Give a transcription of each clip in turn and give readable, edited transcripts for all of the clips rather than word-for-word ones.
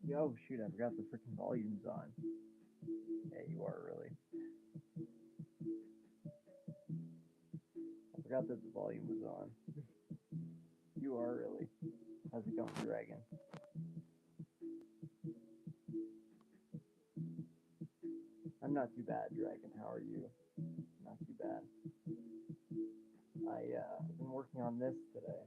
Yo, shoot, I forgot the freaking volume's on. Yeah, you are really. I forgot that the volume was on. You are really. How's it going, Dragon? I'm not too bad, Dragon. How are you? Not too bad. I've been working on this today.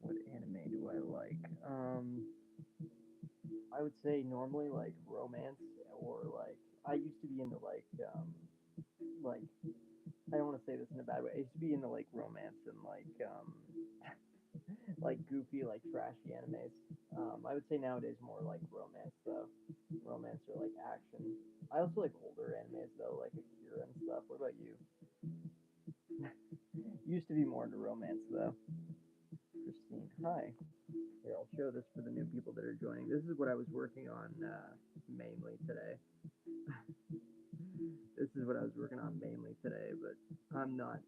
What anime do I like? I would say normally like romance or like I used to be into like I don't want to say this in a bad way. I used to be into like romance and like goofy like trashy animes. I would say nowadays more like romance though. Romance or like action. I also like older animes though, like Akira and stuff. What about you? Used to be more into romance though. Christine, hi. Here, I'll show this for the new people that are joining. This is what I was working on mainly today. This is what I was working on mainly today, but I'm not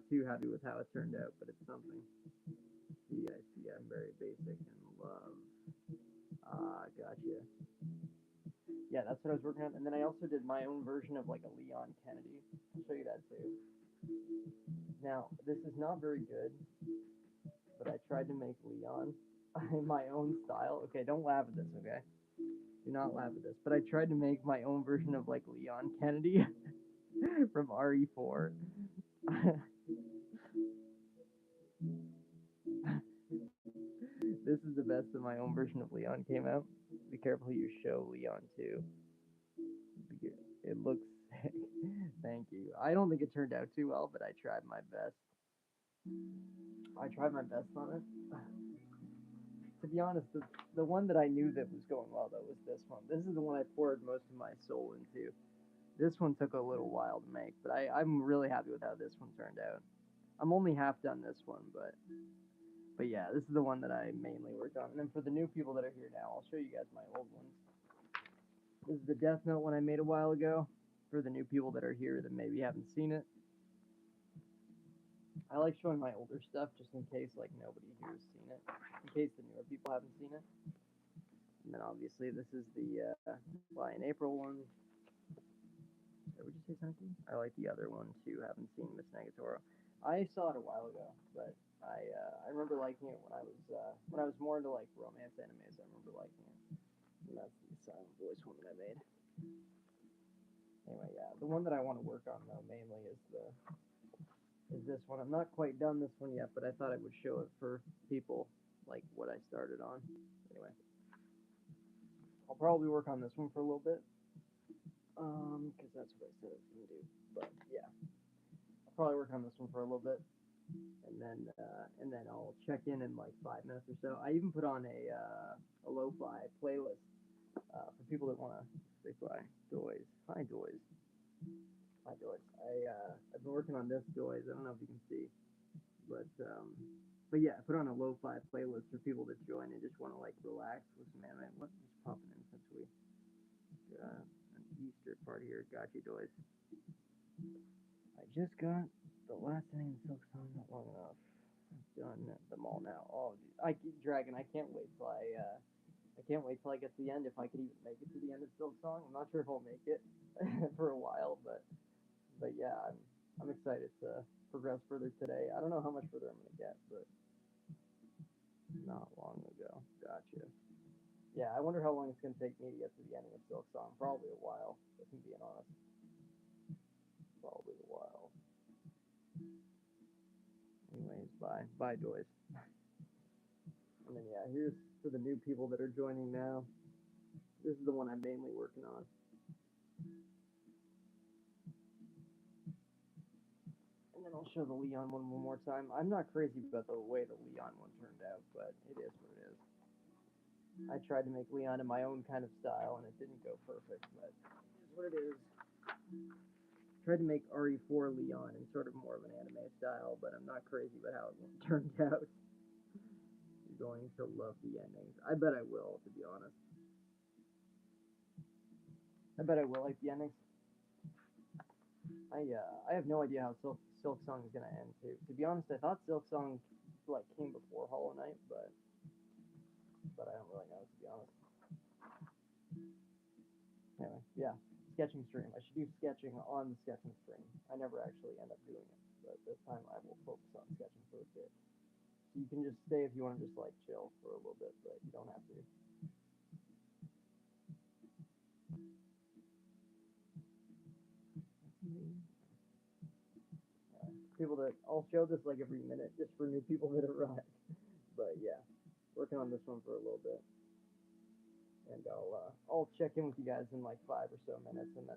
too happy with how it turned out, but it's something. See, I see, I'm very basic and love. Ah, gotcha. Yeah, that's what I was working on, and then I also did my own version of like a Leon Kennedy. I'll show you that too. Now, this is not very good, but I tried to make Leon in my own style. Okay, don't laugh at this, okay? Do not laugh at this. But I tried to make my own version of like Leon Kennedy from RE4. This is the best that my own version of Leon came out. Be careful who you show Leon to. It looks sick. Thank you. I don't think it turned out too well, but I tried my best. I tried my best on it. To be honest, the one that I knew that was going well though was this one. This is the one I poured most of my soul into. This one took a little while to make, but I'm really happy with how this one turned out. I'm only half done this one, but yeah, this is the one that I mainly worked on. And then for the new people that are here now, I'll show you guys my old ones. This is the Death Note one I made a while ago. For the new people that are here that maybe haven't seen it, I like showing my older stuff just in case like nobody here has seen it, in case the newer people haven't seen it. And then obviously this is the Fly in April one. Would you say something? I like the other one too. Haven't seen Miss Nagatoro. I saw it a while ago, but I remember liking it when I was more into like romance animes. I remember liking it. And that's the Silent Voice one that I made. Anyway, yeah, the one that I want to work on though mainly is this one. I'm not quite done this one yet, but I thought I would show it for people like what I started on. Anyway, I'll probably work on this one for a little bit, because that's what I said I was gonna do. But yeah, I'll probably work on this one for a little bit, and then I'll check in like 5 minutes or so. I even put on a lo-fi playlist for people that want to say hi, Doys. Hi, Doys. Hi, Doys. I've been working on this, Doys. I don't know if you can see, but yeah, I put on a lo-fi playlist for people that join and just want to like relax with some anime. What's just popping in since we an Easter party here? Got you, Doys. I just got the last thing in Silk Song not long enough. Done them all now. Oh, I keep dragging. I can't wait till I get to the end. If I could even make it to the end of Silk Song, I'm not sure if I'll make it for a while, but yeah, I'm excited to progress further today. I don't know how much further I'm gonna get, but not long ago. Gotcha. Yeah, I wonder how long it's gonna take me to get to the ending of Silk Song. Probably a while, if I'm being honest. Probably a while. Anyways, bye, Joyce. And then yeah, here's for the new people that are joining now. This is the one I'm mainly working on. And then I'll show the Leon one more time. I'm not crazy about the way the Leon one turned out, but it is what it is. I tried to make Leon in my own kind of style, and it didn't go perfect, but it is what it is. Tried to make RE4 Leon in sort of more of an anime style, but I'm not crazy about how it turned out. You're going to love the endings. I bet I will, to be honest. I bet I will like the endings. I have no idea how Silk Song is gonna end too. To be honest, I thought Silk Song like came before Hollow Knight, but I don't really know, to be honest. Anyway, yeah, sketching stream. I should do sketching on the sketching stream. I never actually end up doing it, but this time I will focus on sketching for a bit. So you can just stay if you want to just like chill for a little bit, but you don't have to. People that I'll show this like every minute just for new people that arrive. But yeah, working on this one for a little bit, and I'll check in with you guys in like 5 or so minutes, and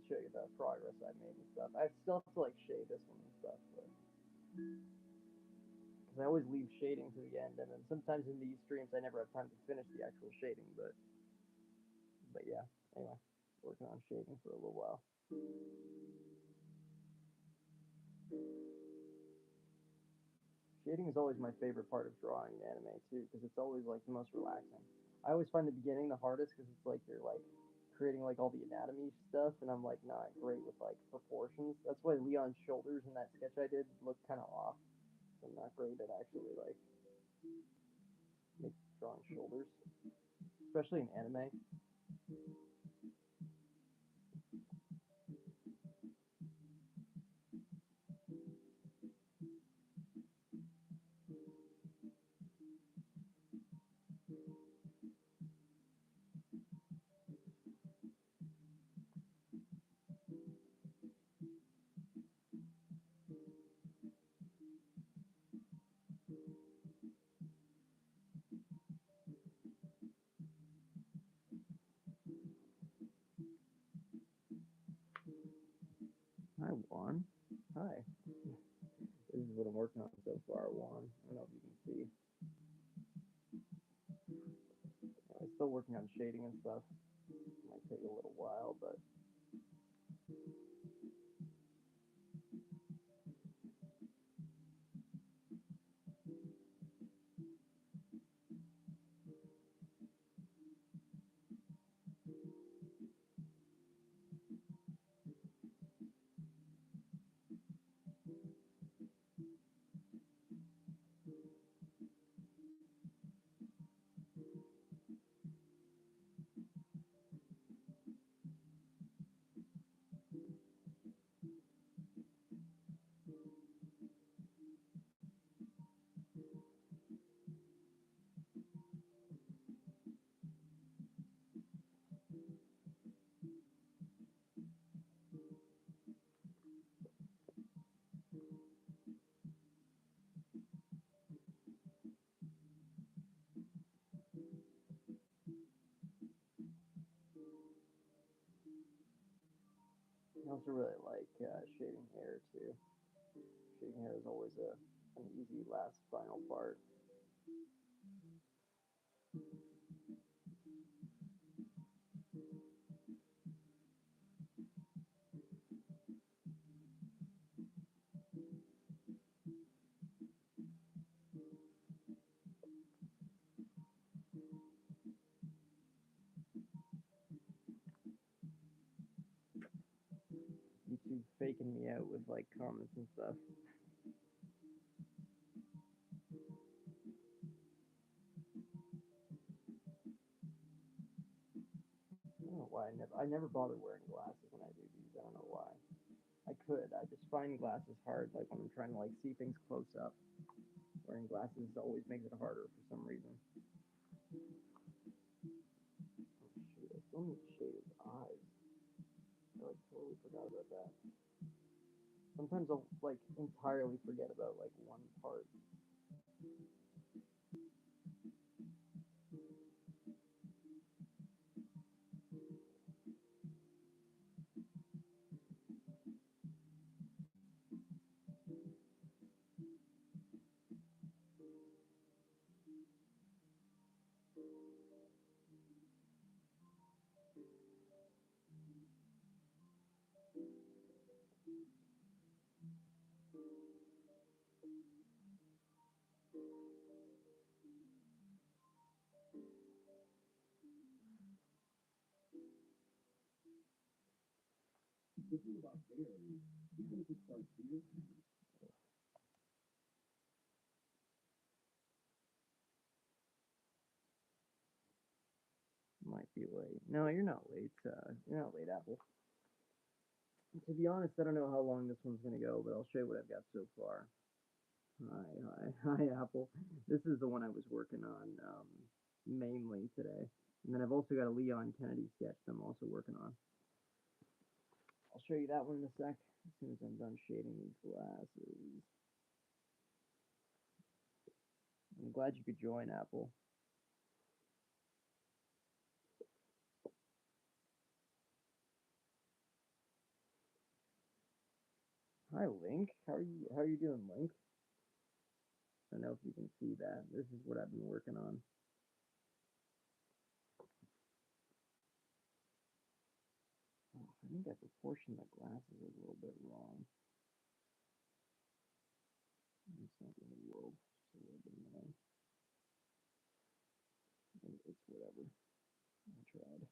show you the progress I made and stuff. I still have to like shade this one and stuff, but because I always leave shading to the end, and then sometimes in these streams I never have time to finish the actual shading. But yeah, anyway, working on shading for a little while. Shading is always my favorite part of drawing anime too, because it's always like the most relaxing. I always find the beginning the hardest because it's like you're like creating like all the anatomy stuff, and I'm like not great with like proportions. That's why Leon's shoulders in that sketch I did look kind of off. I'm not great at actually like make drawing shoulders, especially in anime. Hi Juan. Hi. This is what I'm working on so far, Juan. I don't know if you can see. I'm still working on shading and stuff. Might take a little while, but I also really like shading hair too. Shading hair is always an easy last final part. YouTube faking me out with like comments and stuff. why I never bother wearing glasses when I do these. I don't know why. I could. I just find glasses hard, like when I'm trying to like see things close up. Wearing glasses always makes it harder for some reason. Oh shoot, I still need to shade his eyes. I like totally forgot about that. Sometimes I'll like entirely forget about like one part. Might be late. No, you're not late. You're not late, Apple. To be honest, I don't know how long this one's gonna go, but I'll show you what I've got so far. Hi, Apple. This is the one I was working on mainly today, and then I've also got a Leon Kennedy sketch that I'm also working on. I'll show you that one in a sec as soon as I'm done shading these glasses. I'm glad you could join, Apple. Hi, Link. How are you? How are you doing, Link? I don't know if you can see that. This is what I've been working on. Oh, I think I proportioned the glasses a little bit wrong. It's not the end of the world. Just a little bit more. It's whatever. I tried.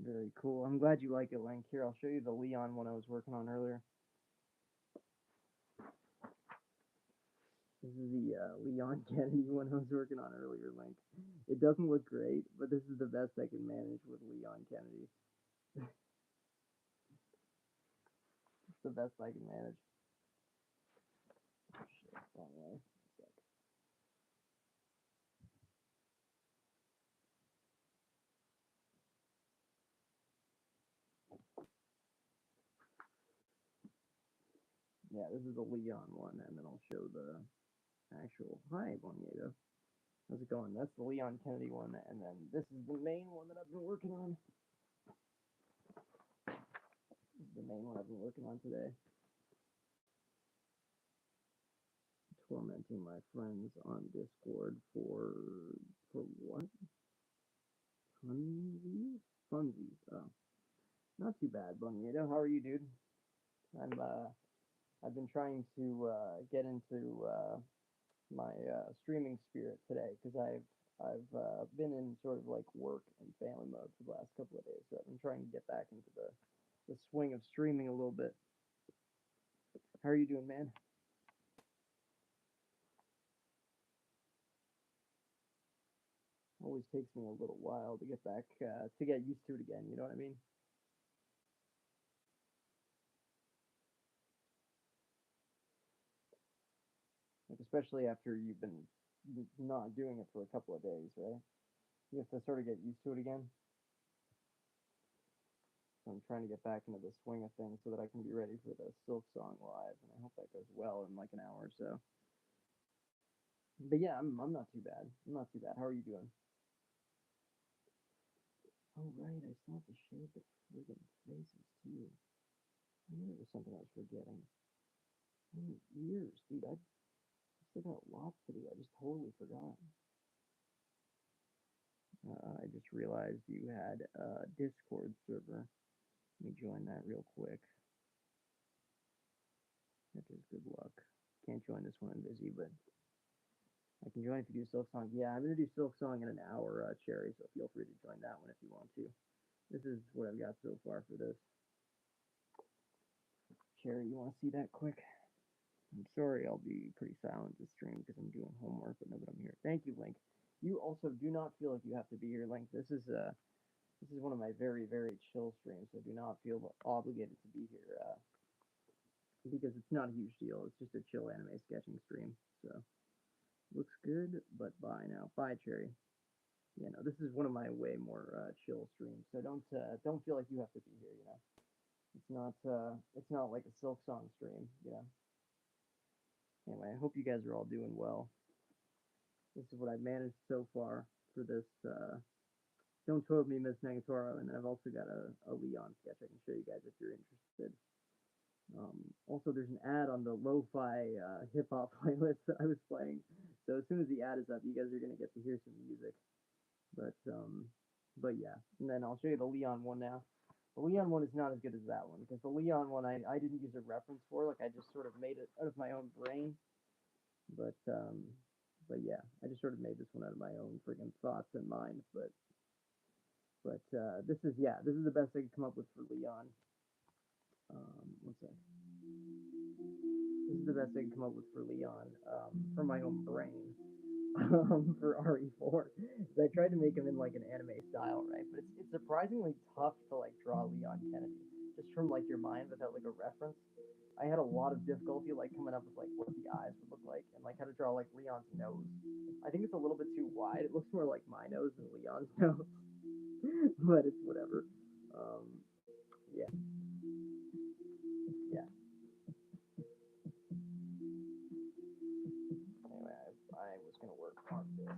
Very cool. I'm glad you like it, Link. Here, I'll show you the Leon one I was working on earlier. This is the Leon Kennedy one I was working on earlier, Link. It doesn't look great, but this is the best I can manage with Leon Kennedy. It's the best I can manage. Oh, shit, wrong way. Yeah, this is the Leon one, and then I'll show the actual. Hi, Bonito. How's it going? That's the Leon Kennedy one, and then this is the main one that I've been working on. This is the main one I've been working on today. Tormenting my friends on Discord for what? Funsies? Funsies. Oh, not too bad, Bonito. How are you, dude? I've been trying to get into my streaming spirit today because I've been in sort of like work and family mode for the last couple of days, so I've been trying to get back into the swing of streaming a little bit. How are you doing, man? Always takes me a little while to get back to get used to it again. You know what I mean? Like especially after you've been not doing it for a couple of days, right? You have to sort of get used to it again. So I'm trying to get back into the swing of things so that I can be ready for the Silk Song live, and I hope that goes well in like an hour or so. But yeah, I'm not too bad. I'm not too bad. How are you doing? Oh right, I still have to shade the friggin' faces too. I knew there was something I was forgetting. Ears, dude. I still got lots to do. I just totally forgot. I just realized you had a Discord server. Let me join that real quick. That is good luck. Can't join this one, I'm busy, but I can join if you do Silk Song. Yeah, I'm gonna do Silk Song in an hour, Cherry. So feel free to join that one if you want to. This is what I've got so far for this. Cherry, you want to see that quick? I'm sorry, I'll be pretty silent this stream because I'm doing homework, but know that I'm here. Thank you, Link. You also do not feel like you have to be here. Like this is one of my very very chill streams, so do not feel obligated to be here because it's not a huge deal. It's just a chill anime sketching stream. So looks good, but bye now. Bye, Cherry. Yeah, no, this is one of my way more chill streams. So don't feel like you have to be here. You know, it's not like a Silk Song stream. You know. Anyway, I hope you guys are all doing well. This is what I've managed so far for this. Don't quote me, Miss Nagatoro, and then I've also got a Leon sketch I can show you guys if you're interested. Also, there's an ad on the Lo-Fi hip hop playlist that I was playing. So as soon as the ad is up, you guys are gonna get to hear some music. But um, but yeah, and then I'll show you the Leon one now. The Leon one is not as good as that one because the Leon one I didn't use a reference for. Like I just sort of made it out of my own brain. But um, but yeah, I just sort of made this one out of my own freaking thoughts and mind. But this is the best I could come up with for Leon. One sec. This is the best I could come up with for Leon from my own brain. For RE4. I tried to make him in like an anime style, right? But it's surprisingly tough to like draw Leon Kennedy just from like your mind without like a reference. I had a lot of difficulty like coming up with like what the eyes would look like and like how to draw like Leon's nose. I think it's a little bit too wide. It looks more like my nose than Leon's nose, but it's whatever. Um, yeah, yeah. Anyway, I was gonna work on this.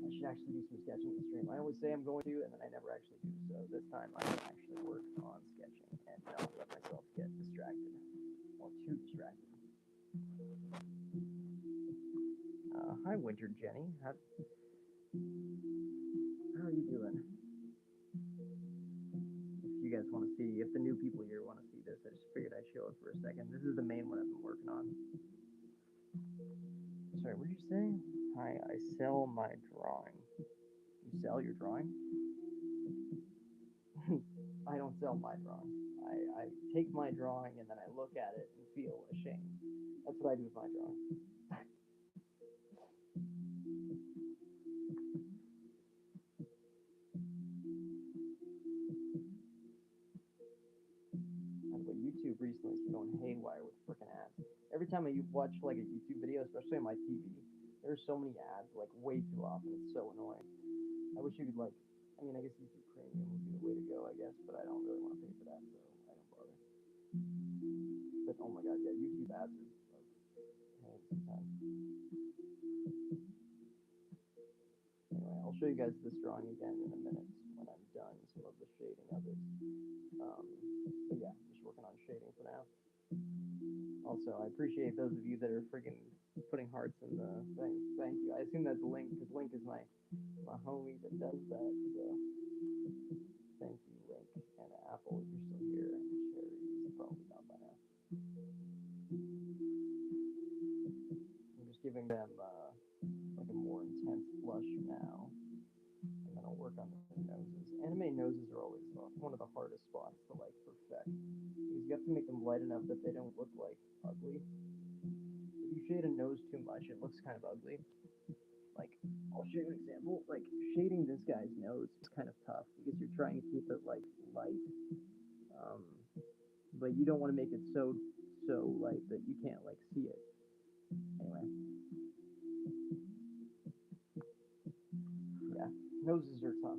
I should actually do some sketching in the stream. I always say I'm going to, and then I never actually do. So this time I will actually work on sketching and not let myself get distracted or too distracted. Hi, Winter Jenny. How are you doing? If you guys want to see, if the new people here want to see this, I just figured I'd show it for a second. This is the main one I've been working on. Sorry, what did you say? Hi, I sell my drawing. You sell your drawing? I don't sell my drawing. I take my drawing and then I look at it and feel ashamed. That's what I do with my drawing. By the way, YouTube recently has been going haywire with freaking ads. Every time I watch like a YouTube video, especially on my TV, there's so many ads like way too often. It's so annoying. I wish you could like. I mean, I guess YouTube Premium would be the way to go, I guess, but I don't really want to pay for that, so I don't bother. But oh my god, yeah, YouTube ads are like pain sometimes. Anyway, I'll show you guys this drawing again in a minute when I'm done some of the shading of it. Um, but yeah, just working on shading for now. Also, I appreciate those of you that are freaking putting hearts in the thing. Thank you. I assume that's Link because Link is my homie that does that. So thank you, Link and Apple, if you're still here, and Cherry is probably not by now. I'm just giving them like a more intense blush now, and then I'll work on the noses. Anime noses are always one of the hardest spots to like perfect because you have to make them light enough that they don't look like ugly. If you shade a nose too much, it looks kind of ugly. Like, I'll show you an example. Like, shading this guy's nose is kind of tough because you're trying to keep it like light, um, but you don't want to make it so light that you can't like see it. Anyway, yeah, noses are tough.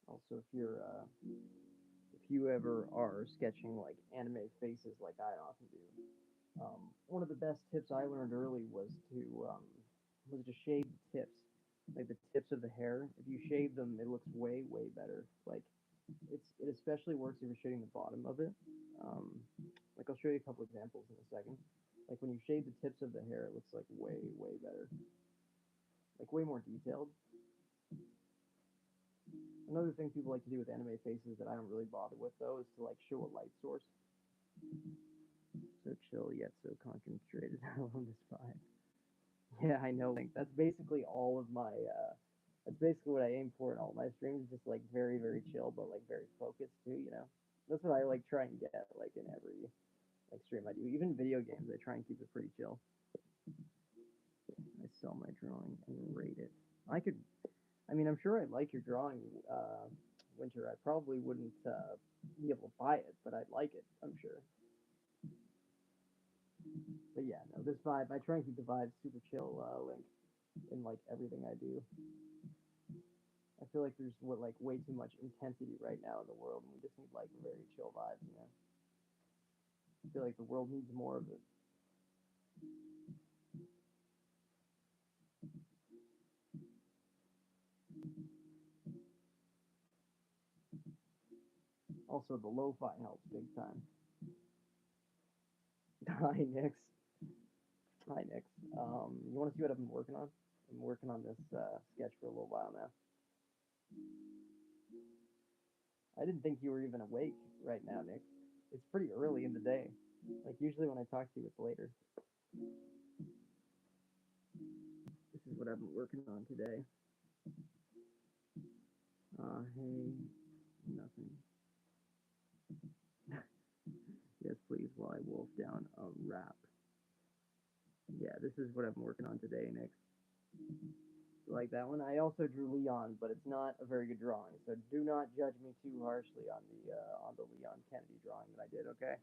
Also, if you ever are sketching like anime faces like I often do, one of the best tips I learned early was to shave the tips, like the tips of the hair. If you shave them, it looks way better. Like it especially works if you're shading the bottom of it. Um, like I'll show you a couple examples in a second. Like when you shade the tips of the hair, it looks like way, way better. Like way more detailed. Another thing people like to do with anime faces that I don't really bother with though is to like show a light source. So chill yet so concentrated. I love this vibe. Yeah, I know. Like that's basically all of my. That's basically what I aim for in all my streams. Just like very, very chill, but like very focused too. You know, that's what I like try and get like in every like stream I do. Even video games, I try and keep it pretty chill. I sell my drawing and rate it. I could. I mean, I'm sure I'd like your drawing, Winter. I probably wouldn't be able to buy it, but I'd like it. I'm sure. But yeah, no, this vibe. I try and keep the vibe super chill, Link, in like everything I do. I feel like there's like way too much intensity right now in the world, and we just need like very chill vibes. You know, I feel like the world needs more of it. Also, the lo-fi helps big time. Hi, Nix. Hi, Nix. You want to see what I've been working on? I'm working on this sketch for a little while now. I didn't think you were even awake right now, Nick. It's pretty early in the day. Like usually when I talk to you, it's later. This is what I've been working on today. Hey, nothing. Yes, please, while I wolf down a rap. Yeah, this is what I've been working on today, Nick. Like that one. I also drew Leon, but it's not a very good drawing. So do not judge me too harshly on the Leon Kennedy drawing that I did. Okay.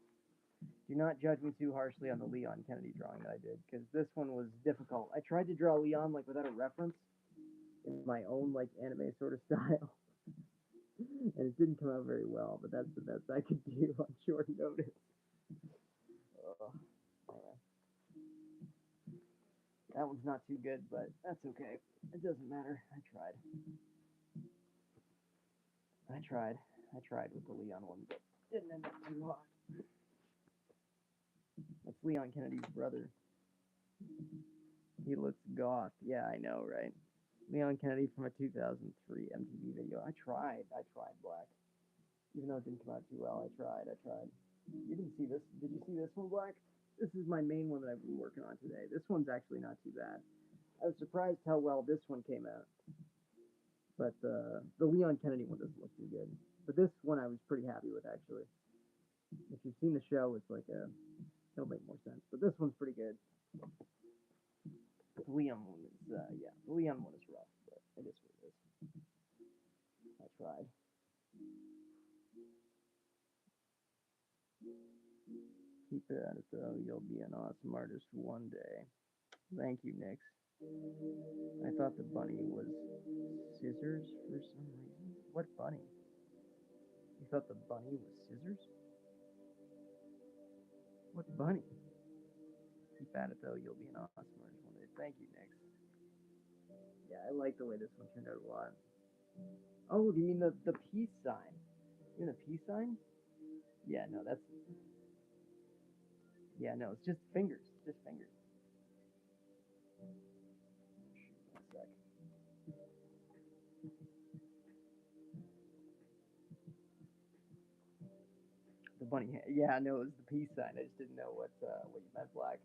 Do not judge me too harshly on the Leon Kennedy drawing that I did, because this one was difficult. I tried to draw Leon like without a reference in my own like anime sort of style, and it didn't come out very well. But that's the best I could do on short notice. Anyway, that one's not too good, but that's okay. It doesn't matter. I tried. I tried. I tried with the Leon one, but didn't end up too hot. That's Leon Kennedy's brother. He looks goth. Yeah, I know, right? Leon Kennedy from a 2003 MTV video. I tried. I tried Black. Even though it didn't come out too well, I tried. I tried. You didn't see this? Did you see this one, Black? This is my main one that I've been working on today. This one's actually not too bad. I was surprised how well this one came out. But the Leon Kennedy one doesn't look too good. But this one I was pretty happy with, actually. If you've seen the show, it's like it'll make more sense. But this one's pretty good. The Leon one is, yeah, the Leon one is rough, but it is what it is. I tried. Keep it at it though. You'll be an awesome artist one day. Thank you, Nix. I thought the bunny was scissors for some reason. What bunny? You thought the bunny was scissors? What bunny? Keep at it though. You'll be an awesome artist one day. Thank you, Nix. Yeah, I like the way this one turned out a lot. Oh, you mean the peace sign? You mean the peace sign? Yeah, no, that's. Yeah, no, it's just fingers. Just fingers. One sec. The bunny. Yeah, no, it was the peace sign. I just didn't know what you meant, Black.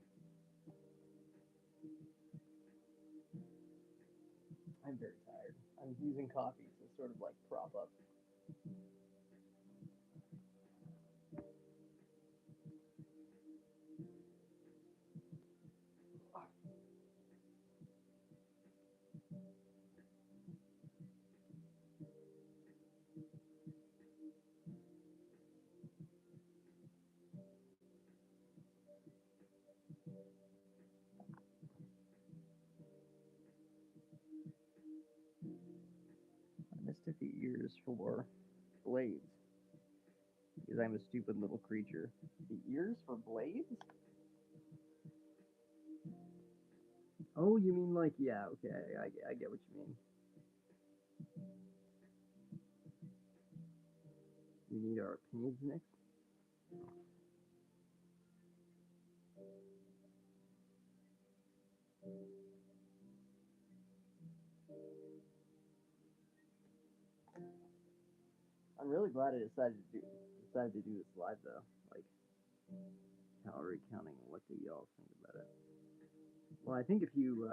I'm very tired. I'm using coffee to sort of like prop up. I mistook the ears for blades because I'm a stupid little creature. The ears for blades? Oh, you mean like, yeah, okay, I get what you mean. We need our opinions next. I'm really glad I decided to do this live though. Like calorie counting. What do y'all think about it? Well, I think if you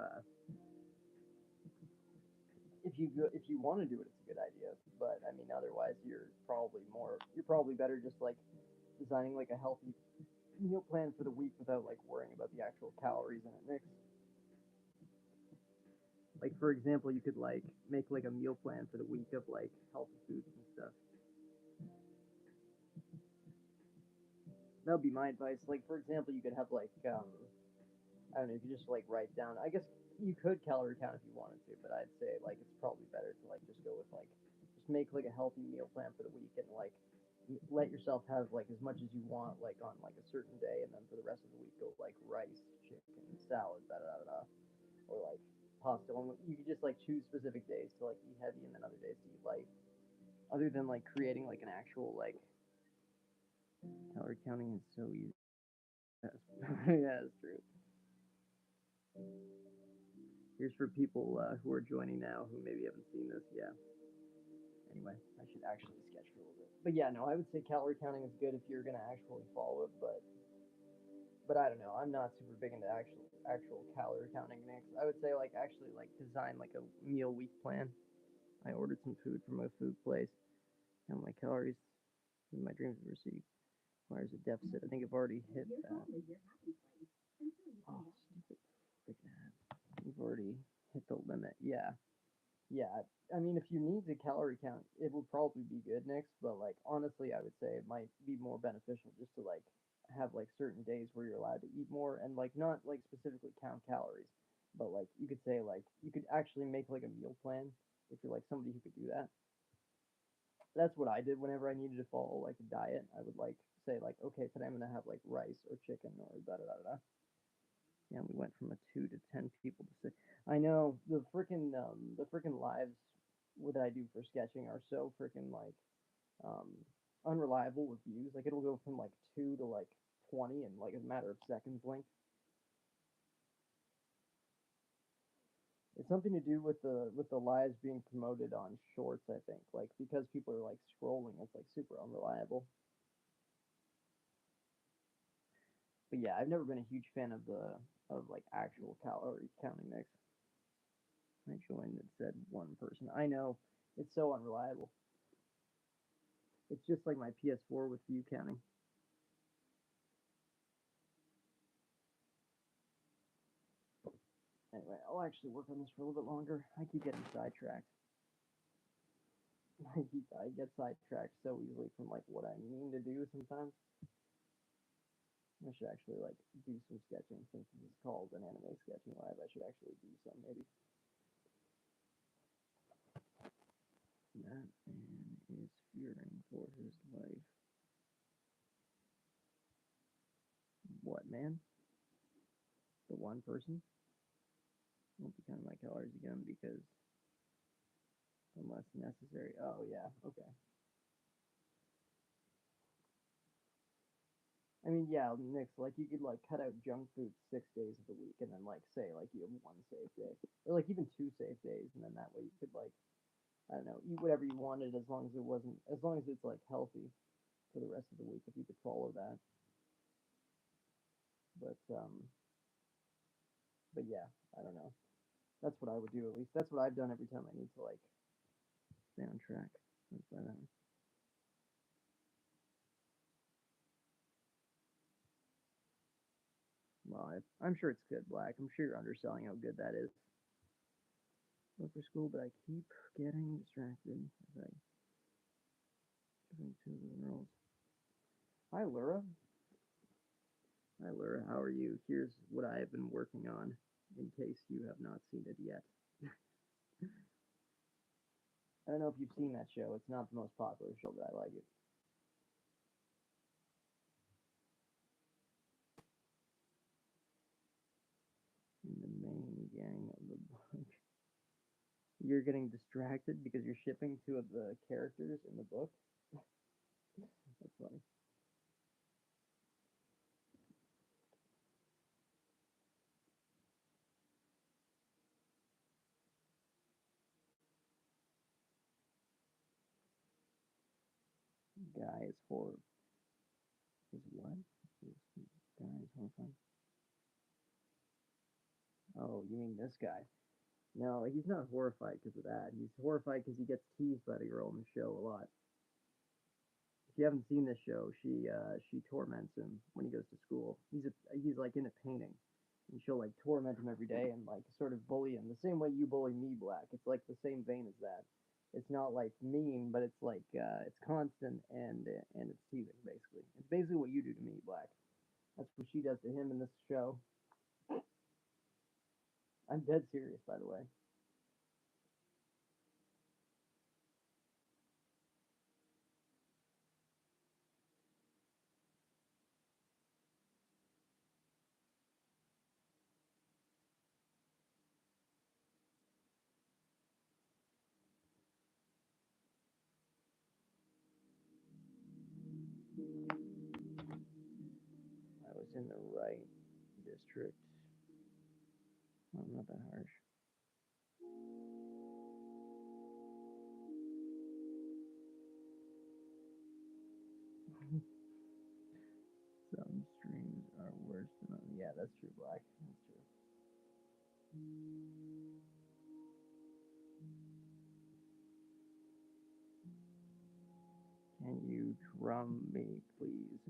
want to do it, it's a good idea. But I mean, otherwise, you're probably better just like designing like a healthy meal plan for the week without like worrying about the actual calories in it mix. Like for example, you could like make like a meal plan for the week of like healthy foods and stuff. That would be my advice. Like for example, you could have like I don't know, if you just like write down. I guess you could calorie count if you wanted to, but I'd say like it's probably better to like just go with like just make like a healthy meal plan for the week and like let yourself have like as much as you want like on like a certain day, and then for the rest of the week go like rice, chicken, salad, da da da da, or like pasta. And you could just like choose specific days to like eat heavy and then other days to eat light. Other than like creating like an actual like calorie counting is so easy. Yeah, that's true. Here's for people who are joining now who maybe haven't seen this. Yeah. Anyway, I should actually sketch for a little bit. But yeah, no, I would say calorie counting is good if you're gonna actually follow it. But I don't know. I'm not super big into actual calorie counting mix. I would say like actually like design like a meal week plan. I ordered some food from a food place. Count my calories. My dreams of receipt requires a deficit. I think I've already hit that. Oh, stupid freaking ad. You've already hit the limit. Yeah. Yeah, I mean, if you need the calorie count, it would probably be good next. But like, honestly, I would say it might be more beneficial just to like have like certain days where you're allowed to eat more and like not like specifically count calories, but like you could say like you could actually make like a meal plan if you're like somebody who could do that. That's what I did whenever I needed to follow like a diet. I would like say like, okay, today I'm gonna have like rice or chicken or da da da da. Yeah, we went from a 2 to 10 people to six. I know the frickin' lives that I do for sketching are so frickin' like um unreliable with views. Like it'll go from like 2 to like 20 in like a matter of seconds length. It's something to do with the lives being promoted on shorts, I think. Like because people are like scrolling, it's like super unreliable. But yeah, I've never been a huge fan of the of like actual calorie counting mix. I joined it said one person. I know it's so unreliable. It's just like my PS4 with view counting. Anyway, I'll actually work on this for a little bit longer. I keep getting sidetracked. I get sidetracked so easily from like what I mean to do sometimes. I should actually like do some sketching since this is called an anime sketching live. I should actually do some maybe. That man is fearing for his life. What man? The one person? Won't be counting my calories again because unless necessary. Oh yeah, okay. I mean, yeah, mix. Like you could like cut out junk food 6 days of the week, and then like say like you have one safe day, or like even 2 safe days, and then that way you could like I don't know eat whatever you wanted as long as it wasn't as long as it's like healthy for the rest of the week if you could follow that. But yeah, I don't know. That's what I would do at least. That's what I've done every time I need to like stay on track. Let's find out. Well, I'm sure it's good, Black. I'm sure you're underselling how good that is. Look for school, but I keep getting distracted as I doing two of Hi, Laura. Hi, Laura. How are you? Here's what I have been working on in case you have not seen it yet. I don't know if you've seen that show. It's not the most popular show, but I like it. In the main gang of the book. You're getting distracted because you're shipping two of the characters in the book. That's funny. Guy is horror. Is what? This guy is horrifying. Oh, you mean this guy? No, he's not horrified because of that. He's horrified because he gets teased by the girl in the show a lot. If you haven't seen this show, she torments him when he goes to school. He's like in a painting, and she'll like torment him every day and like sort of bully him the same way you bully me, Black. It's like the same vein as that. It's not like mean, but it's like it's constant and it's teasing basically. It's basically what you do to me, Black. That's what she does to him in this show. I'm dead serious, by the way. I was in the right district. I'm not that harsh. Some streams are worse than others. Yeah, that's true, Black. That's true. Can you drum me, please?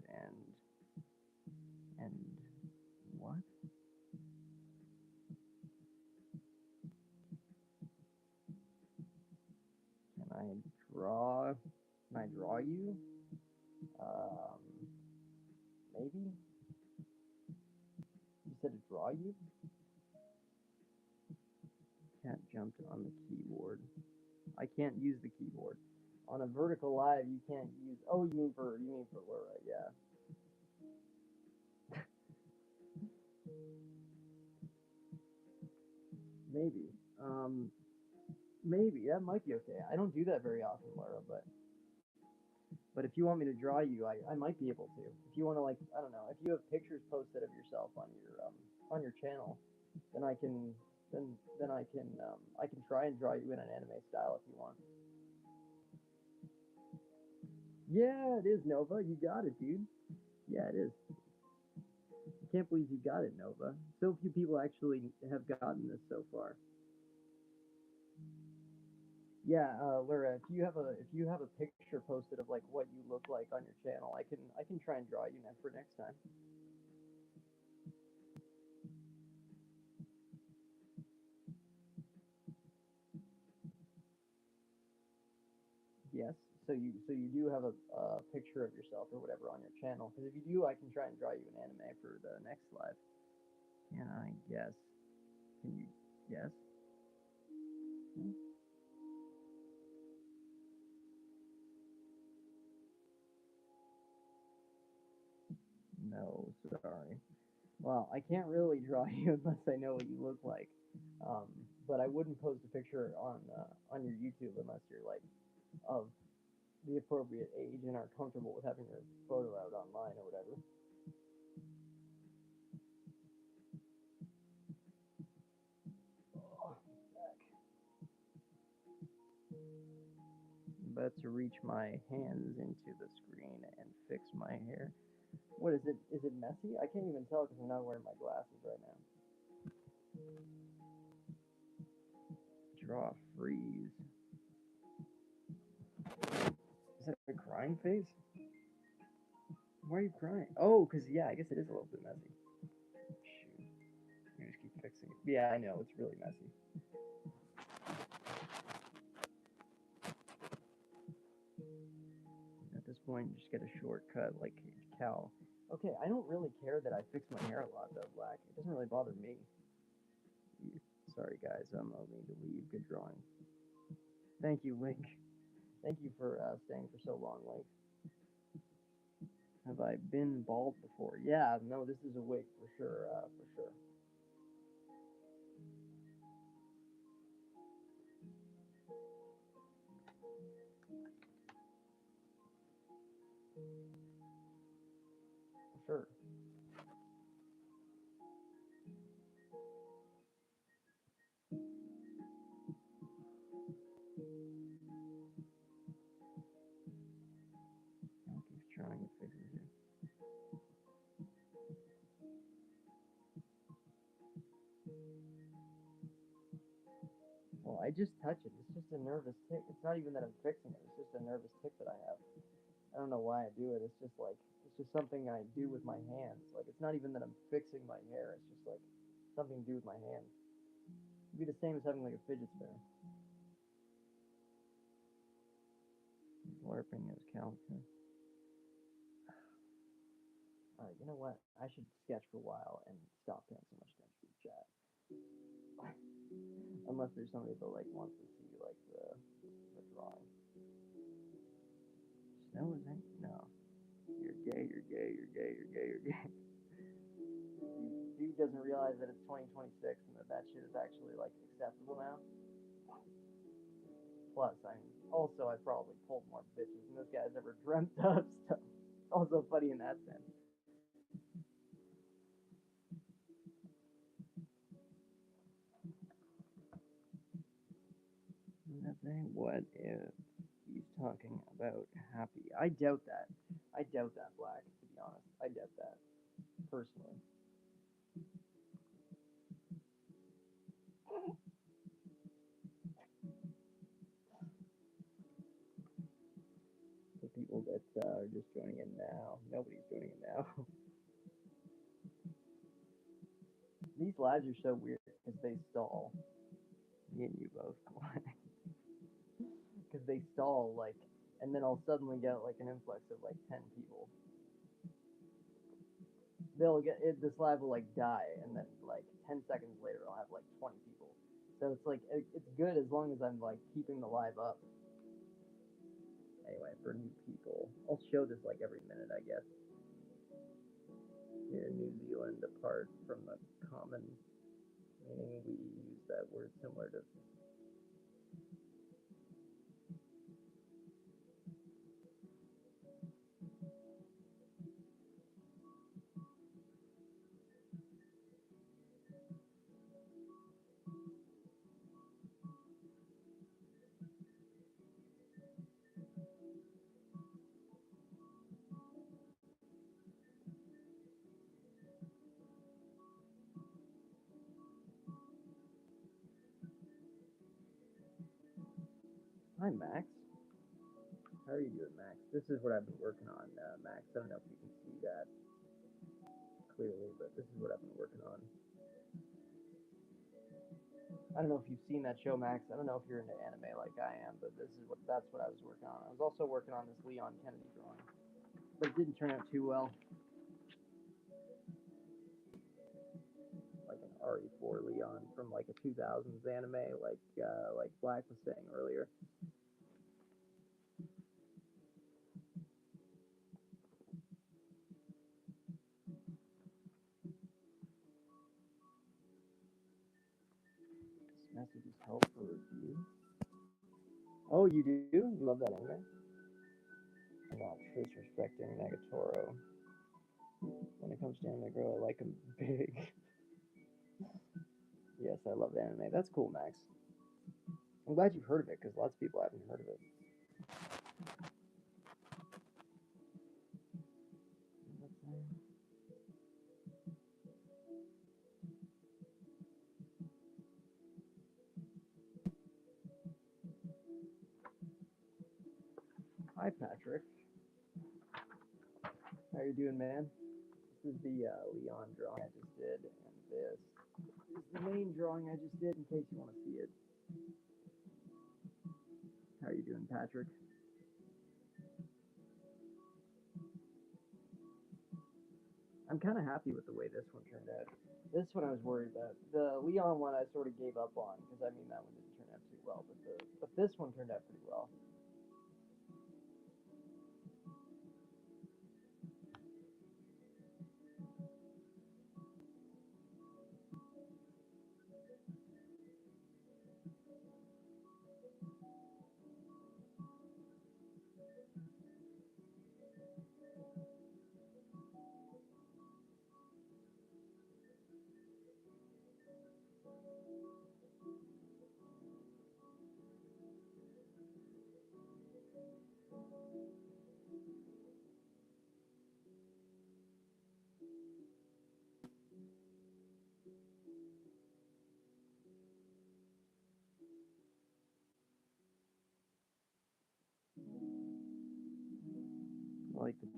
And what? Can I draw? Can I draw you? Um, maybe. You said to draw you? Can't jump on the keyboard. I can't use the keyboard. On a vertical live, you can't use. Oh, you mean for Laura? Yeah, maybe. Um, maybe that might be okay. I don't do that very often, Laura, but if you want me to draw you, I might be able to. If you want to, like, I don't know, if you have pictures posted of yourself on your channel, then I can try and draw you in an anime style if you want. Yeah, it is Nova. You got it, dude. Yeah, it is. I can't believe you got it, Nova. So few people actually have gotten this so far. Yeah, Lyra, if you have a picture posted of like what you look like on your channel, I can try and draw you for next time. Yes. So you do have a picture of yourself or whatever on your channel. Because if you do, I can try and draw you an anime for the next live. Can I guess? Can you guess? Hmm? No, sorry. Well, I can't really draw you unless I know what you look like. Um, but I wouldn't post a picture on your YouTube unless you're like of the appropriate age and are comfortable with having your photo out online or whatever. Oh, I'm about to reach my hands into the screen and fix my hair. What is it? Is it messy? I can't even tell because I'm not wearing my glasses right now. Draw freeze. Is that a crying face? Why are you crying? Oh, because, yeah, I guess it is a little bit messy. Shoot. You just keep fixing it. Yeah, I know. It's really messy. At this point, just get a shortcut like Cal. Okay, I don't really care that I fix my hair a lot, though, Black. It doesn't really bother me. Sorry, guys. I'll need to leave. Good drawing. Thank you, Link. Thank you for staying for so long, Link. Have I been bald before? Yeah, no, this is a wig for sure, for sure. For sure. I just touch it. It's just a nervous tick. It's not even that I'm fixing it. It's just a nervous tick that I have. I don't know why I do it. It's just like it's just something I do with my hands. Like it's not even that I'm fixing my hair. It's just like something to do with my hands. It'd be the same as having like a fidget spinner. LARPing is Calico. Alright, you know what? I should sketch for a while and stop paying so much attention to chat. Unless there's somebody that like wants to see like the drawing. Snow is in? No. You're gay, you're gay, you're gay, you're gay, you're gay. Dude doesn't realize that it's 2026 and that shit is actually like acceptable now. Plus, I mean, also I probably pulled more bitches than this guy's ever dreamt of, so also funny in that sense. Nothing. What if he's talking about happy? I doubt that. I doubt that, Black, to be honest. I doubt that, personally. The people that are just joining in now. Nobody's joining in now. These lives are so weird because they stall. Me and you both. Because they stall, like, and then I'll suddenly get like an influx of like 10 people. They'll get it, this live will like die, and then like 10 seconds later I'll have like 20 people. So it's like it's good as long as I'm like keeping the live up. Anyway, for new people, I'll show this like every minute, I guess. Here in New Zealand, apart from the common meaning, we use that word similar to. Hi, Max. How are you doing, Max? This is what I've been working on, Max. I don't know if you can see that clearly, but this is what I've been working on. I don't know if you've seen that show, Max. I don't know if you're into anime like I am, but that's what I was working on. I was also working on this Leon Kennedy drawing, but it didn't turn out too well. Like an RE4 Leon from like a 2000s anime, like Black was saying earlier. This message is held for review. Oh, you do? You love that anime? I'm not disrespecting Nagatoro. When it comes to anime girl, I like them big. Yes, I love the anime. That's cool, Max. I'm glad you've heard of it, because lots of people haven't heard of it. Hi, Patrick. How you doing, man? This is the Leon drawing I just did, and this is the main drawing I just did, in case you want to see it. How you doing, Patrick? I'm kind of happy with the way this one turned out. This one I was worried about. The Leon one I sort of gave up on, because I mean that one didn't turn out too well, but this one turned out pretty well.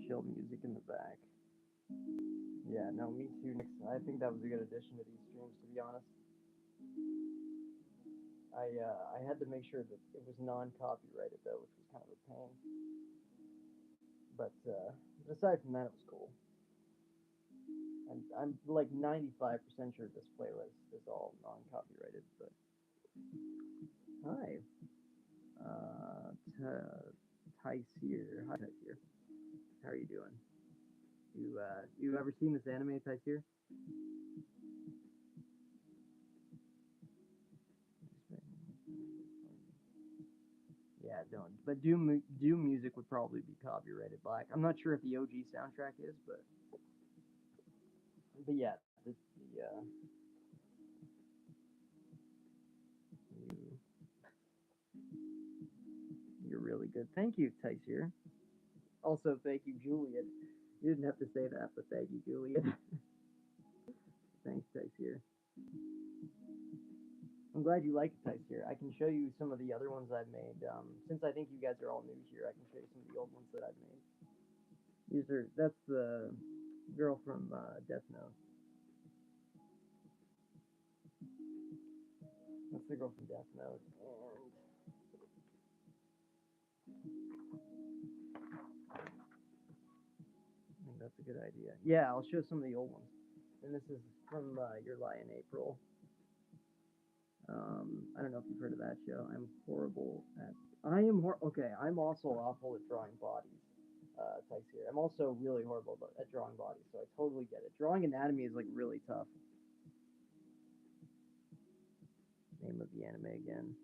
chill music in the back. Yeah, no, me too, Nick. I think that was a good addition to these streams, to be honest. I had to make sure that it was non-copyrighted though, which was kind of a pain. But aside from that, it was cool. And I'm like 95% sure this playlist is all non-copyrighted. But hi, Tice here. Hi, Tice here. How are you doing? You ever seen this anime, Tice here? Yeah, don't. But Doom music would probably be copyrighted black. I'm not sure if the OG soundtrack is, but yeah, you you're really good. Thank you, Tice here. Also, thank you, Juliet. You didn't have to say that, but thank you, Juliet. Thanks, Tice here. I'm glad you like Tice here. I can show you some of the other ones I've made. Since I think you guys are all new here, I can show you some of the old ones that I've made. That's the girl from Death Note. That's the girl from Death Note, and I think that's a good idea. Yeah, I'll show some of the old ones. And this is from Your Lie in April. I don't know if you've heard of that show. I'm horrible at. Okay. I'm also awful at drawing bodies. Types here. I'm also really horrible at drawing bodies, so I totally get it. Drawing anatomy is like really tough. Name of the anime again.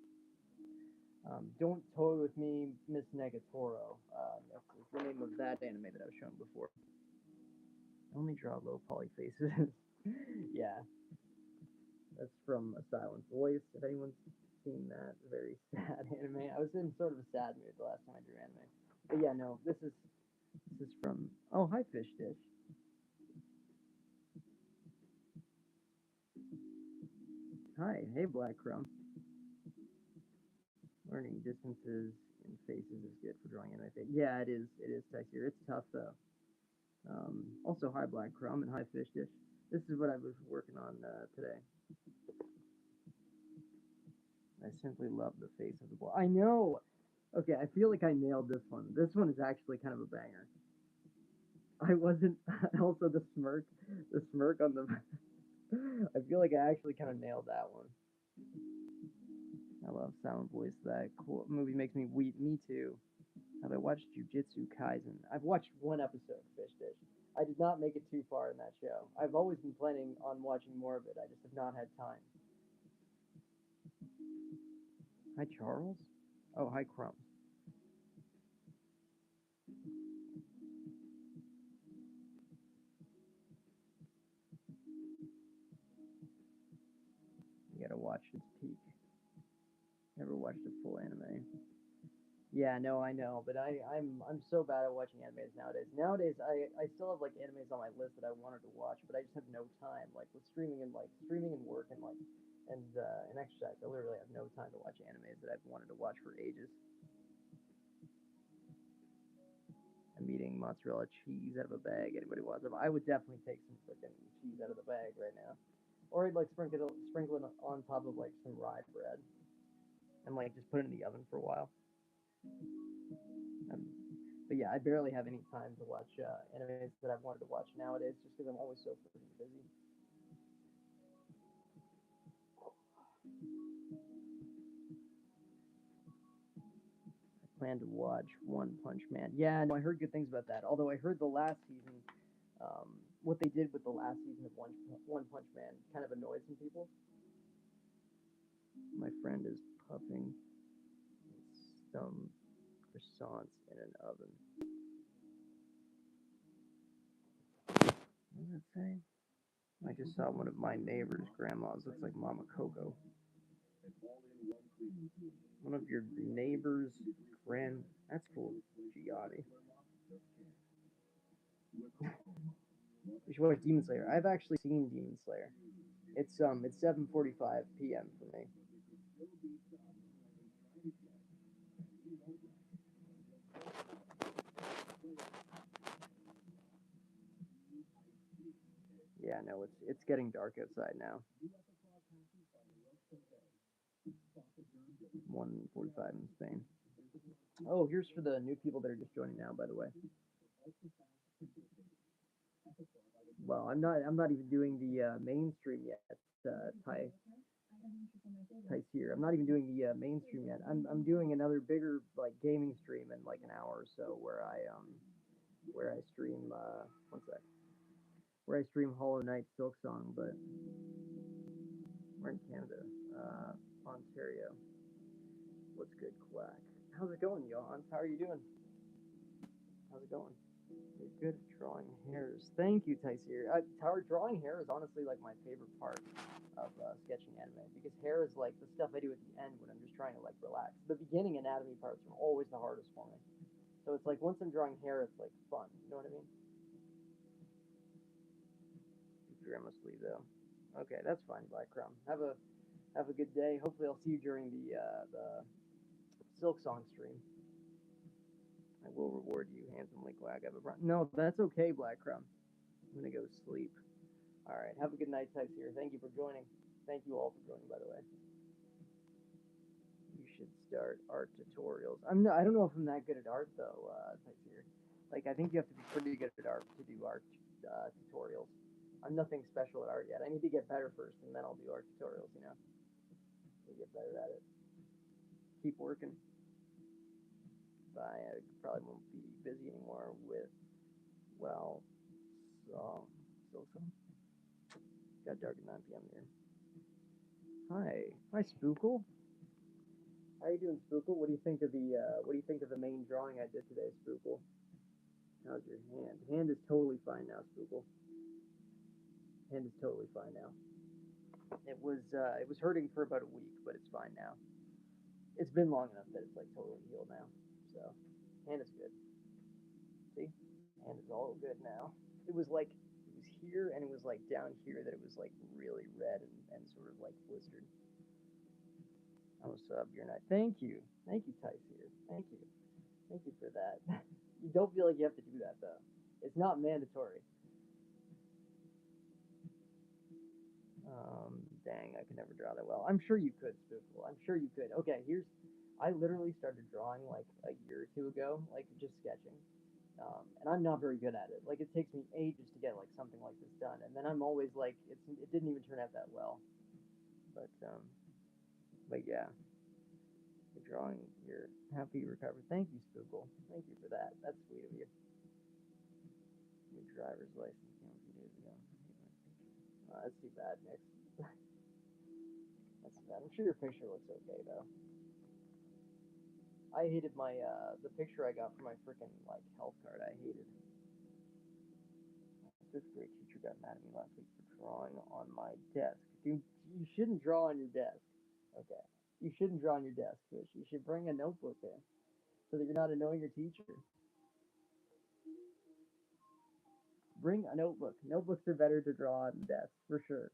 Don't Toy with Me, Miss Nagatoro. That's the name of that anime that I was showing before. Only draw low poly faces. Yeah, that's from A Silent Voice. If anyone's seen that, very sad anime. I was in sort of a sad mood the last time I drew anime. But yeah, no, this is from. Oh, hi, Fish Dish. Hi, hey, Black Crumb. Learning distances and faces is good for drawing anime. Yeah, it is. It is texier. It's tough though. Also, hi, Black Crumb, and hi, Fish Dish. This is what I was working on today. I simply love the face of the boy. I know. Okay, I feel like I nailed this one. This one is actually kind of a banger. I wasn't. Also, the smirk on the. I feel like I actually kind of nailed that one. I love Sound Voice. That cool movie makes me weep. Me too. Have I watched Jujutsu Kaisen? I've watched one episode of Fish Dish. I did not make it too far in that show. I've always been planning on watching more of it. I just have not had time. Hi, Charles. Oh, hi, Crumbs. You gotta watch its peak. Never watched a full anime. Yeah, no, I know, but I'm so bad at watching animes nowadays. Nowadays, I still have like animes on my list that I wanted to watch, but I just have no time. Like with streaming and work and exercise, I literally have no time to watch animes that I've wanted to watch for ages. I'm eating mozzarella cheese out of a bag. Anybody wants them? I would definitely take some freaking cheese out of the bag right now, or I'd like sprinkle it on top of like some rye bread and like just put it in the oven for a while. Um, but yeah, I barely have any time to watch animes that I've wanted to watch nowadays, just because I'm always so freaking busy. I plan to watch One Punch Man. Yeah, no, I heard good things about that. Although I heard the last season, what they did with the last season of One Punch Man kind of annoyed some people. My friend is puffing some croissants in an oven. What does it say? I just saw one of my neighbor's grandmas. Looks like Mama Coco. One of your neighbor's grand. That's cool, Gianni. We should watch Demon Slayer. I've actually seen Demon Slayer. It's 7:45 p.m. for me. Yeah, no, it's getting dark outside now. 1:45 in Spain. Oh, here's for the new people that are just joining now, by the way. Well, I'm not even doing the mainstream yet. Ty's here. I'm not even doing the mainstream yet. I'm doing another bigger like gaming stream in like an hour or so where I stream one sec where I stream Hollow Knight Silk Song, but we're in Canada, Ontario. What's good, Quack? How's it going, Johan? How are you doing? How's it going? You're good at drawing hairs. Thank you, Tyseer. Tower drawing hair is honestly like my favorite part of sketching anime because hair is like the stuff I do at the end when I'm just trying to like relax. The beginning anatomy parts are always the hardest for me. So it's like once I'm drawing hair, it's like fun. You know what I mean? You're almost leave though. Okay, that's fine, Black Crumb. Have a good day. Hopefully, I'll see you during the Silk Song stream. I will reward you handsomely, Quack. No, that's okay, Black Crumb. I'm gonna go sleep. All right. Have a good night, Tex here. Thank you for joining. Thank you all for joining, by the way. You should start art tutorials. I don't know if I'm that good at art though, Tex here. Like I think you have to be pretty good at art to do art tutorials. I'm nothing special at art yet. I need to get better first, and then I'll do art tutorials. You know, to get better at it. Keep working. I probably won't be busy anymore with well, so got dark at 9 p.m. here. Hi, Spookle. How you doing, Spookle? What do you think of the main drawing I did today, Spookle? How's your hand? Hand is totally fine now, Spookle. Hand is totally fine now. It was hurting for about a week, but it's fine now. It's been long enough that it's like totally healed now. So hand is good. See? Hand is all good now. It was here and it was like down here that it was like really red and sort of like blistered. I'm a sub your night. Thank you. Thank you, Tice here. Thank you. Thank you for that. You don't feel like you have to do that though. It's not mandatory. Dang, I could never draw that well. I'm sure you could, Spookful. I'm sure you could. Okay, I literally started drawing like a year or two ago, like just sketching. And I'm not very good at it. Like it takes me ages to get like something like this done, and then I'm always like, it didn't even turn out that well. But yeah, the drawing. You're happy you recovered. Thank you, Spookle. Thank you for that. That's sweet of you. Your driver's license came a few days ago. That's too bad, Nick. That's too bad. I'm sure your picture looks okay though. I hated my the picture I got for my freaking like health card. I hated. My fifth grade teacher got mad at me last week for drawing on my desk. Dude, you shouldn't draw on your desk. Okay. You shouldn't draw on your desk, Fish. You should bring a notebook in so that you're not annoying your teacher. Bring a notebook. Notebooks are better to draw on desks, for sure.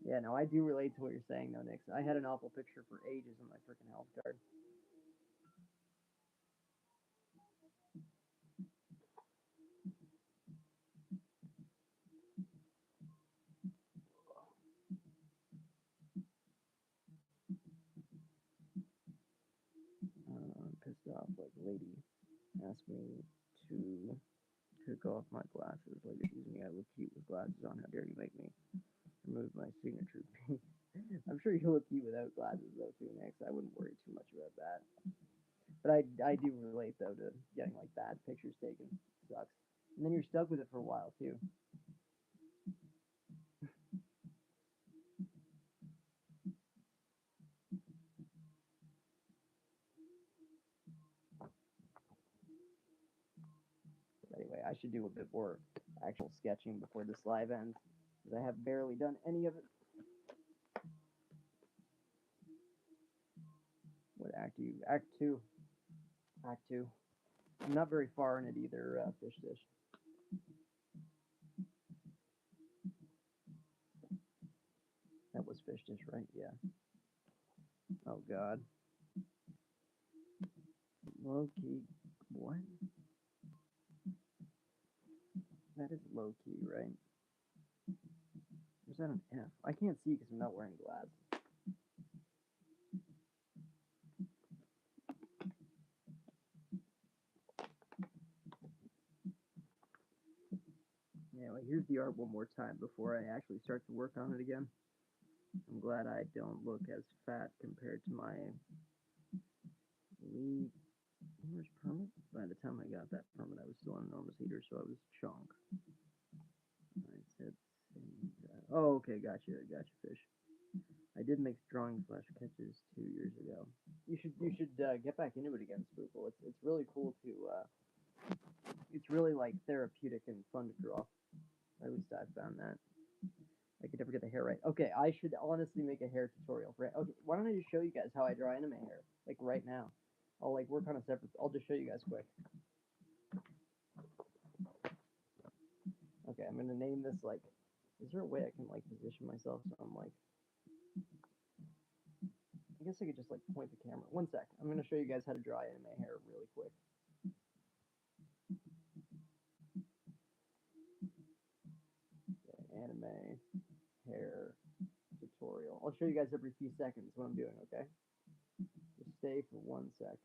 Yeah, no, I do relate to what you're saying, though, Nix. I had an awful picture for ages on my freaking health card. I'm pissed off. Like, lady asked me to took off my glasses. Like, excuse me, I look cute with glasses on. How dare you make me remove my signature piece? I'm sure you look cute without glasses, though, too, Nix. I wouldn't worry too much about that. But I do relate, though, to getting, like, bad pictures taken. Sucks. And then you're stuck with it for a while, too. Anyway, I should do a bit more actual sketching before this live ends, because I have barely done any of it. What act do you? Act 2. Act 2. I'm not very far in it either, Fish Dish. That was Fish Dish, right? Yeah. Oh, God. Low-key. What? That is low key, right? Or is that an F? I can't see because I'm not wearing glasses. Yeah, like here's the art one more time before I actually start to work on it again. I'm glad I don't look as fat compared to my Lee. Where's permit? By the time I got that permit, I was still on enormous heater, so I was chunk. I said, oh, okay, gotcha, fish. I did make drawing flash catches 2 years ago. You should get back into it again, Spookle. It's really cool to. It's really like therapeutic and fun to draw. Or at least I found that. I could never get the hair right. Okay, I should honestly make a hair tutorial for it. Okay, why don't I just show you guys how I draw anime hair, like right now. I'll like work on a separate. I'll just show you guys quick. Okay, I'm gonna name this like. Is there a way I can like position myself so I'm like? I guess I could just like point the camera. One sec. I'm gonna show you guys how to draw anime hair really quick. Okay, anime hair tutorial. I'll show you guys every few seconds what I'm doing. Okay. Just stay for 1 sec,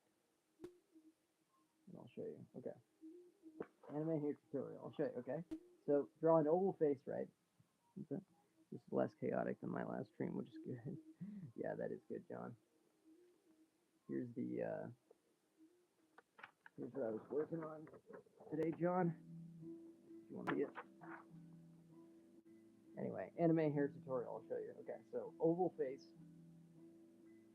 and I'll show you. Okay. Anime hair tutorial. I'll show you. Okay. So draw an oval face, right? Just less chaotic than my last stream, which is good. Yeah, that is good, John. Here's the here's what I was working on today, John. You want to see it? Anyway, anime hair tutorial. I'll show you. Okay, so oval face.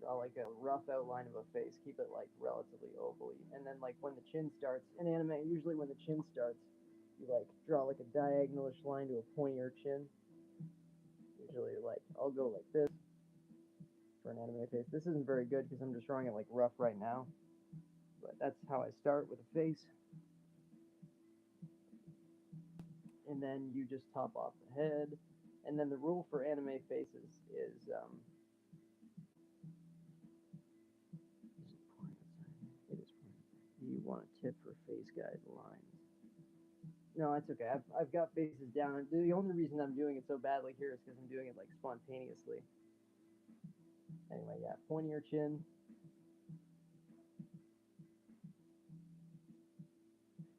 Draw like a rough outline of a face. Keep it like relatively ovally, and then like when the chin starts in anime, usually when the chin starts, you like draw like a diagonalish line to a pointier chin. Usually, like I'll go like this for an anime face. This isn't very good because I'm just drawing it like rough right now. But that's how I start with a face. And then you just top off the head. And then the rule for anime faces is it is you want a tip for face guidelines. No, that's okay. I've got faces down. The only reason I'm doing it so badly here is because I'm doing it like spontaneously. Anyway, yeah, pointier chin.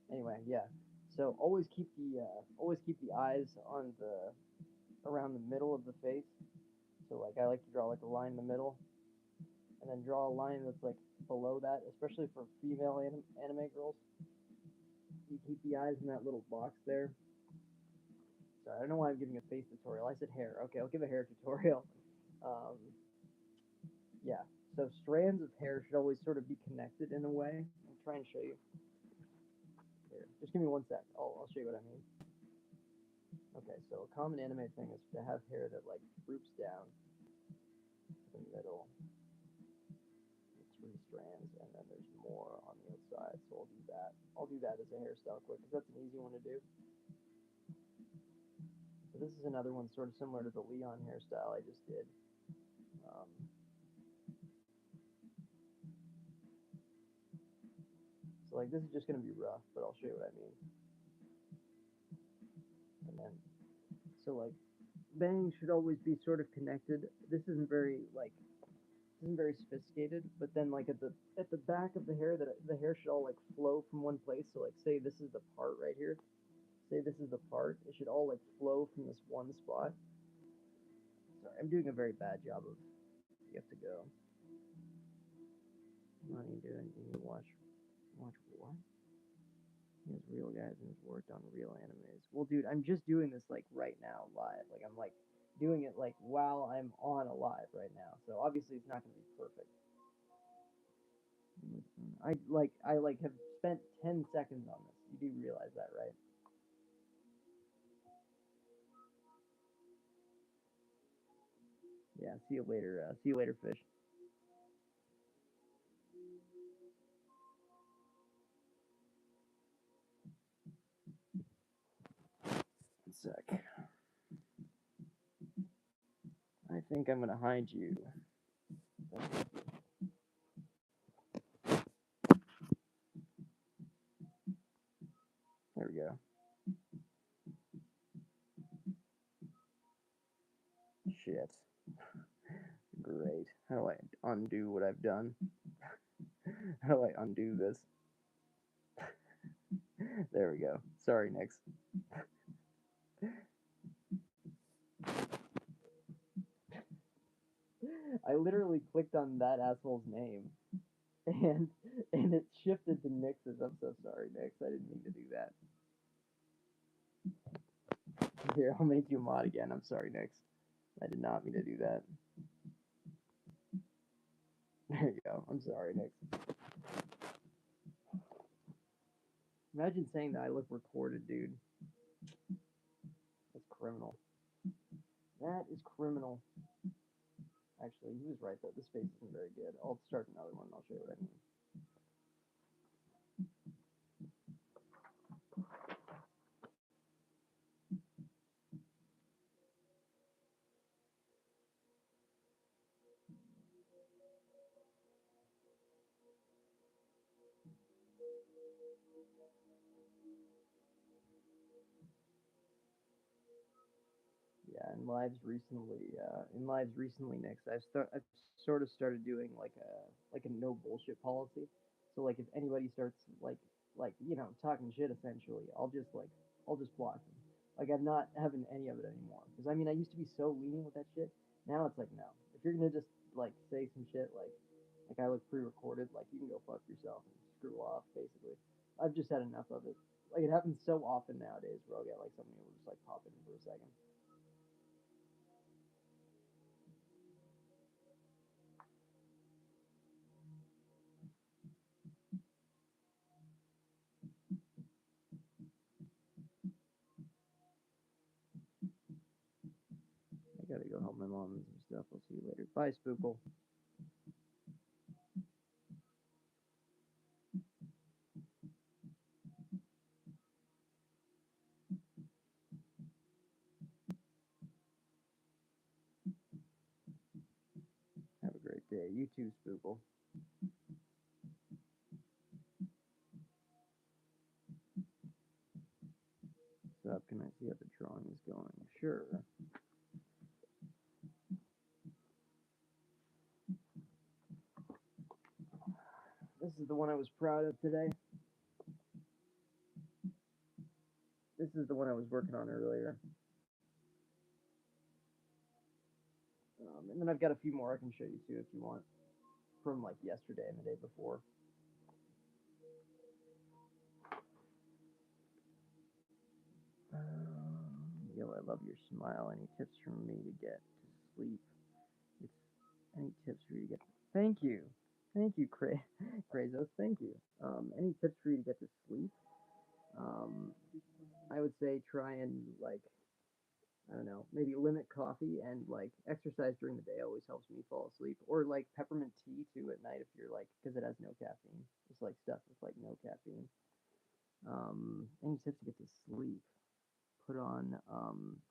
Anyway, yeah. So always keep the eyes on the around the middle of the face. So like I like to draw like a line in the middle, and then draw a line that's like below that, especially for female anime girls. You keep the eyes in that little box there. Sorry, I don't know why I'm giving a face tutorial. I said hair. Okay, I'll give a hair tutorial. Um, yeah. So strands of hair should always sort of be connected in a way. I'll try and show you. Here, just give me 1 sec. I'll show you what I mean. Okay, so a common anime thing is to have hair that like droops down to the middle. 3 strands, and then there's more on the outside. So I'll do that. I'll do that as a hairstyle quick because that's an easy one to do. So this is another one sort of similar to the Leon hairstyle I just did. So like this is just going to be rough, but I'll show you what I mean. And then, so like bangs should always be sort of connected. This isn't very sophisticated, but then like at the back of the hair, that the hair should all like flow from one place. So like say this is the part right here. Say this is the part. It should all like flow from this one spot. Sorry, I'm doing a very bad job of. You have to go. What are you doing? You need to watch what? He has real guys and has worked on real animes. Well, dude, I'm just doing this like right now live. Like I'm like doing it like while I'm on a live right now. So obviously it's not going to be perfect. I have spent 10 seconds on this. You do realize that, right? Yeah. See you later. See you later, fish. 1 sec. I think I'm gonna hide you. There we go. shit. Great. How do I undo what I've done? How do I undo this? There we go. Sorry, Nix. I literally clicked on that asshole's name, and it shifted to Nix's. I'm so sorry, Nix. I didn't mean to do that. Here, I'll make you a mod again. I'm sorry, Nix. I did not mean to do that. There you go. I'm sorry, Nix. Imagine saying that I look recorded, dude. That's criminal. That is criminal. Actually, he was right though. This face isn't very good. I'll start another one. I'll show you what I mean. Yeah, in lives recently, Nix, I've sort of started doing like a no bullshit policy. So like if anybody starts talking shit, essentially, I'll just block them. Like I'm not having any of it anymore. Because I mean, I used to be so lenient with that shit. Now it's like no. If you're gonna just like say some shit like I look pre-recorded, like you can go fuck yourself and screw off, basically. I've just had enough of it. Like it happens so often nowadays where I'll get like somebody who will just like pop in for a second. I gotta go help my mom and some stuff. I'll see you later. Bye, Spookle. Have a great day. You too, Spookle. What's up? Can I see how the drawing is going? Sure. This is the one I was proud of today. This is the one I was working on earlier. And then I've got a few more I can show you too if you want. From like yesterday and the day before. Yo, I love your smile. Any tips from me to get to sleep? It's any tips for you to get. Thank you, thank you, Krazos. Thank you. Any tips for you to get to sleep? Um, I would say try and like I don't know, maybe limit coffee and like exercise during the day always helps me fall asleep. Or like peppermint tea too at night if you're like because it has no caffeine. It's like stuff with like no caffeine. Any tips to get to sleep? Put on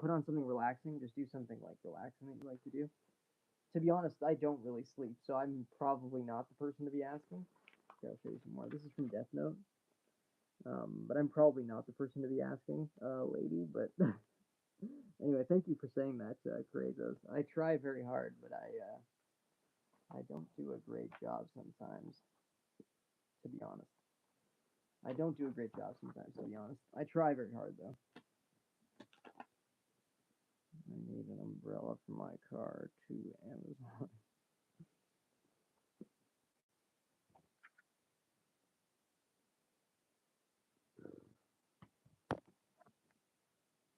something relaxing. Just do something like relaxing that you like to do. To be honest, I don't really sleep, so I'm probably not the person to be asking. Okay, I'll show you some more. This is from Death Note. But I'm probably not the person to be asking, lady. But anyway, thank you for saying that, Krazos. I try very hard, but I don't do a great job sometimes. To be honest, I don't do a great job sometimes. To be honest, I try very hard though. I need an umbrella for my car to Amazon.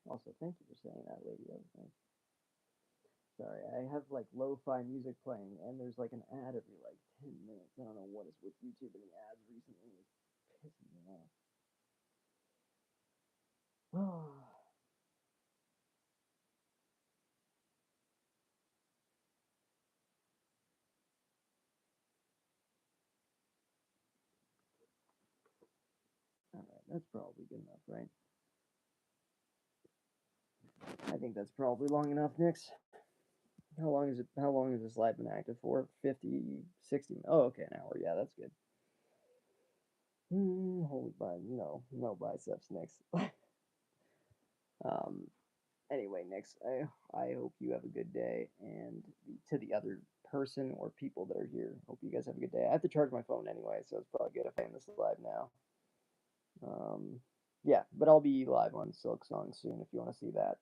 Also, thank you for saying that, lady. That was nice. Sorry, I have like lo-fi music playing, and there's like an ad every like 10 minutes. I don't know what is with YouTube and the ads recently. It's pissing me off. Oh, all right, that's probably good enough, right? I think that's probably long enough, Nix. How long is it? How long has this live been active for? 50, 60. Oh, okay, an hour. Yeah, that's good. Holy by no biceps, Nix. um, Anyway, Nix, I hope you have a good day, and to the other person or people that are here, hope you guys have a good day. I have to charge my phone anyway, so it's probably good if I end this live now. Um, yeah, but I'll be live on Silk Song soon if you want to see that.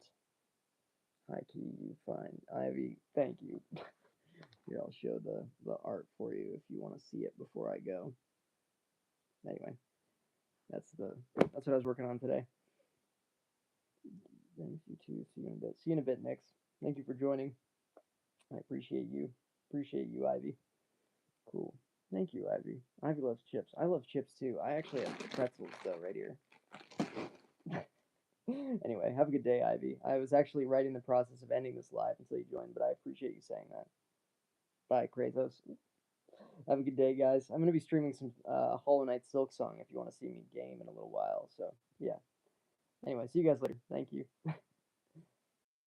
Hi, Key, you fine. Ivy, thank you. Here, I'll show the art for you if you want to see it before I go. Anyway, that's what I was working on today. Thank you too. See you in a bit. See you in a bit, Nix. Thank you for joining. I appreciate you. Appreciate you, Ivy. Cool. Thank you, Ivy. Ivy loves chips. I love chips too. I actually have pretzels though right here. Anyway, have a good day, Ivy. I was actually right in the process of ending this live until you joined, but I appreciate you saying that. Bye, Kratos. Have a good day, guys. I'm gonna be streaming some Hollow Knight Silk Song if you want to see me game in a little while. So yeah. Anyway, see you guys later. Thank you.